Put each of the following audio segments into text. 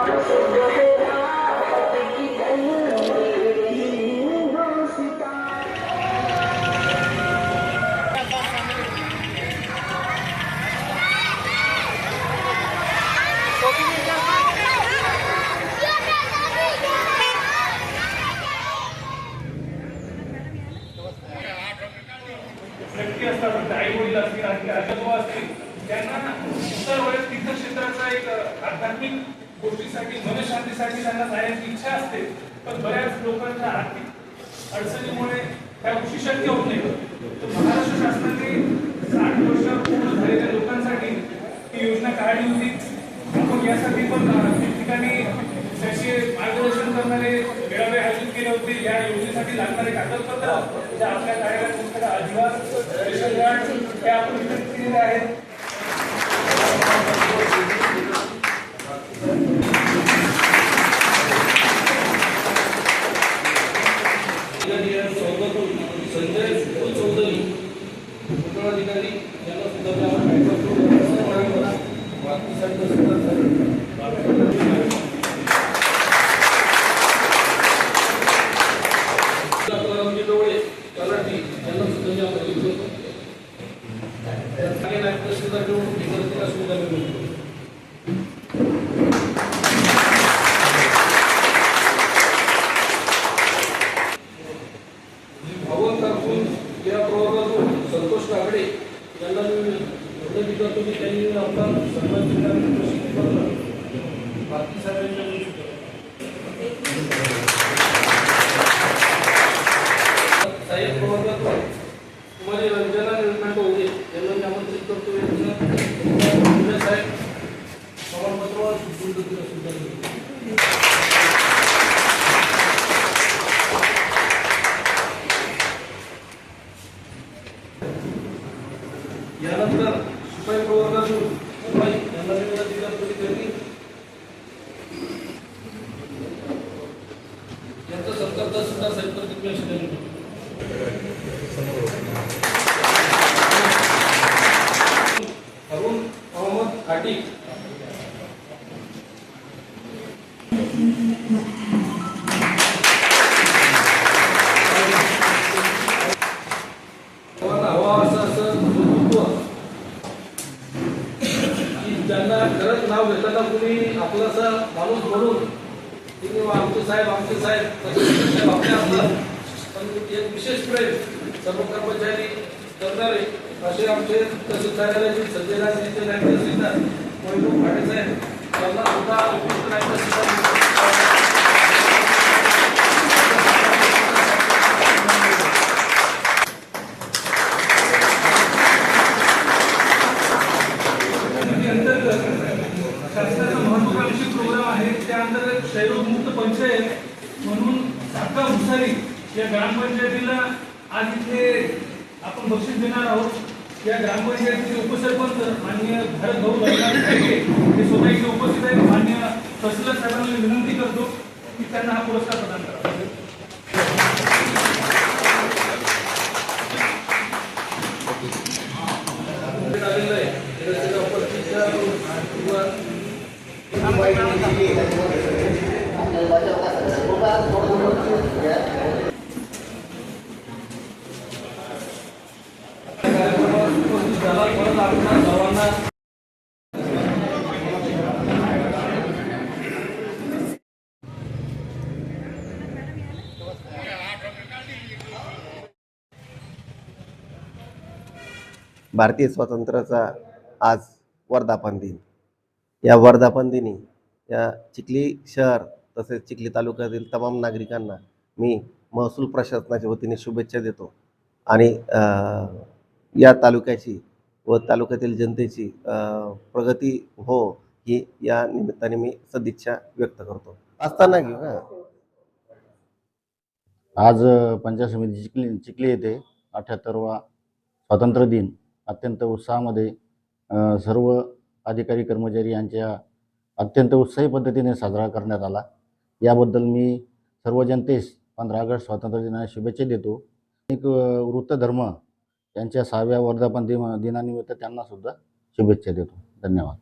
व्यक्ती असतात, आई वडील असतील, आजोबा असतील, त्यांना इतर वैयक्तिक क्षेत्राचा एक आध्यात्मिक गोष्टीसाठी मनशांतीसाठी त्यांना जाण्याची इच्छा असते, पण बऱ्याच लोकांच्या आर्थिक अडचणीमुळे त्या गोष्टी शक्य होत नाही. तर महाराष्ट्र शासनाने 60 वर्ष पूर्ण झालेल्या लोकांसाठी ही योजना काढली होती. आपण यासाठी पण ठिकठिकाणी त्याचे मार्गदर्शन करणारे मेळावे आयोजित केले होते. या योजनेसाठी लागणारे कागदपत्र ज्या आपल्या कार्यालयात पुस्तकं अधिवास रेशन कार्ड हे आपण वितरित केलेले आहेत. संजय चौधरी अधिकारी यांना सुद्धा संतोष काकडे यांना मी तुम्ही त्यांनी आपला बाकी साहेब कुमारी रंजना निर्माण होते यांना आमंत्रित करतो. साहेब प्रमाणपत्र यानंतर शिपाई प्रवर्गातून शिपाई यांना यांचा सत्कार सुद्धा साहित्य प्रतिक्रिया अरुण अहमद आटी ज्यांना खरंच नाव घेताना कुणी आपलासा माणूस म्हणून आमचे साहेब साहेब आपले असतात, पण एक विशेष प्रेम सर्व कर्मचारी करणारे असे आमचे तहसील कार्यालयाचे संजय तहसीलदार वैभव भाडे साहेब त्यांना सुद्धा उपयुक्त शासनाचा महत्वाकांक्षी प्रोग्राम आहे. त्या अंतर्गत क्षयरोगमुक्त पंचायत म्हणून साखा भुसारी या ग्रामपंचायतीला आज इथे आपण बक्षीस देणार आहोत. या ग्रामपंचायतीचे उपसरपंच माननीय भारत भाऊ हे स्वतः इथे उपस्थित आहेत. माननीय तहसीलदार साहेबांना विनंती करतो की त्यांना हा पुरस्कार प्रदान करावा. भारतीय स्वातंत्र्याचा आज वर्धापन दिन. या वर्धापन दिनी या चिखली शहर तसेच चिखली तालुक्यातील तमाम नागरिकांना मी महसूल प्रशासनाच्या वतीने शुभेच्छा देतो आणि या तालुक्याची व तालुक्यातील जनतेची प्रगती हो ही या निमित्ताने मी सदिच्छा व्यक्त करतो. असताना घेऊ का आज पंचायत समिती चिखली येथे 78वा स्वातंत्र्य दिन अत्यंत उत्साहामध्ये सर्व अधिकारी कर्मचारी यांच्या अत्यंत उत्साही पद्धतीने साजरा करण्यात आला. याबद्दल मी सर्व जनतेस 15 ऑगस्ट स्वातंत्र्य दिनाच्या शुभेच्छा देतो. एक वृत्तधर्म यांच्या 6व्या वर्धापन दिनानिमित्त त्यांना सुद्धा शुभेच्छा देतो. धन्यवाद.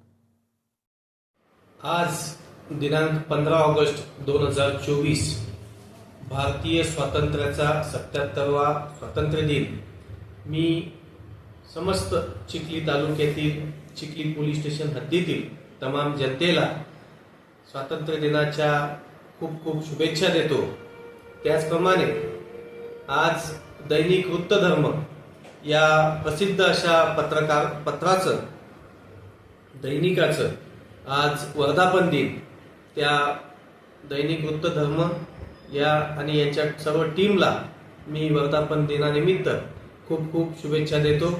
आज दिनांक 15 ऑगस्ट 2024 भारतीय स्वातंत्र्याचा 77वा स्वातंत्र्य दिन मी समस्त चिखली तालुक्यातील चिखली पोलीस स्टेशन हद्दीतील तमाम जनतेला स्वातंत्र्य दिनाच्या खूप खूप शुभेच्छा देतो। त्याचप्रमाणे आज दैनिक वृत्तधर्म या प्रसिद्ध अशा पत्राचं दैनिकाचं आज वर्धापन दिन, त्या दैनिक वृत्तधर्म या आणि यांच्या सर्व टीमला मी वर्धापन दिनानिमित्त खूप खूप शुभेच्छा देतो।